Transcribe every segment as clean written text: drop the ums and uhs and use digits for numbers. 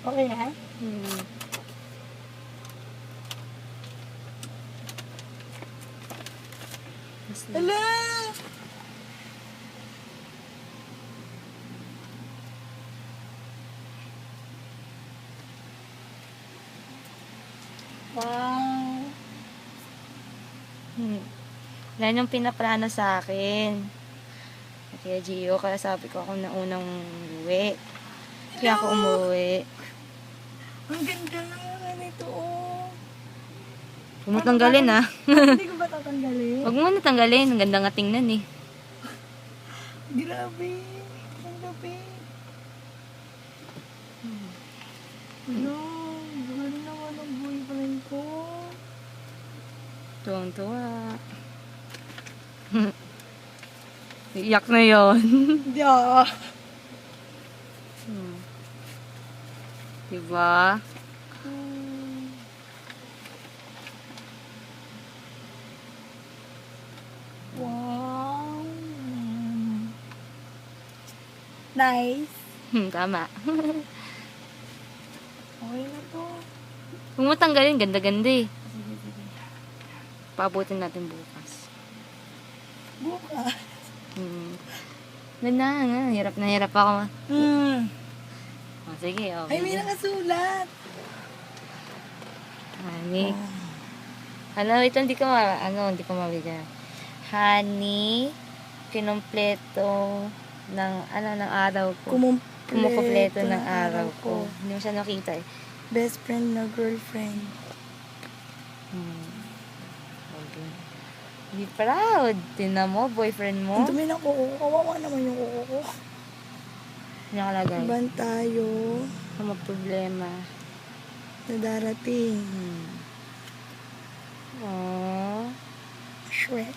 Okay na? Hala! Wow! Yan yung pinaplano sa akin. Kaya Gio, kaya sabi ko ako na unang umuwi. Kaya ako umuwi. Ang ganda nito, oh. Huwag mo tanggalin, ha? Hindi ko ba tatanggalin? Huwag mo na tanggalin. Ang ganda nga tingnan, eh. Grabe. Ang gabi. Ano? Galing naman ang boyfriend ko. Tuwang-tuwa. Iyak na yun. Hindi ah. Diba? Wow. Nice. Tama. Okay na to. Huwag mo tanggalin. Ganda-ganda, eh. Paabutin natin bukas. Bukas. Ganda nga. Hirap na hirap ako. Oh, sige, okay. Ay, may nakasulat. Honey. Ano, ito hindi ko hindi ko mabigyan. Honey, kinumpleto ng araw ko. Kumukumpleto ng araw ko. Hindi mo siya nakita, eh. Best friend na girlfriend. Okay. Be proud. Tingnan mo, boyfriend mo. Ang dumi ng kuko ko. Kawawa naman yung kuko ko. Nakalagay. Iban tayo Ano problema. na darating. Aww. Sweat.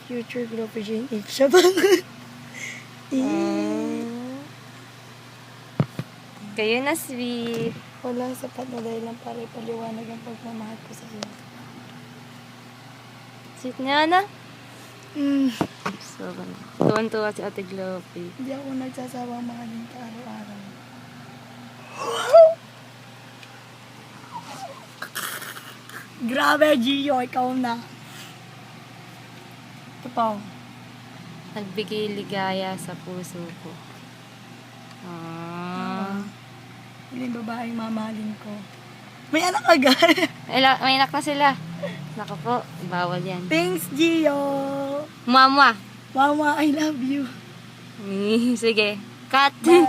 Future Glovergen H. Siya ba? Kayo na, sweet. Walang sapat na dahilan para ipaliwanag ang pagmamahal ko sa iyo. Sweet nga na. So, tuwan-tuwa si Ate Gloppy. Hindi ako nagsasawang mahalin ka araw-araw. Grabe, Gio. Ikaw na. Ito pa. Nagbigay ligaya sa puso ko. Hindi yung babaeng mamahalin ko. May anak agad. May anak na sila. Naku po, bawal yan. Thanks, Gio. Mama. Mama, I love you. Sige. Cut. Bye.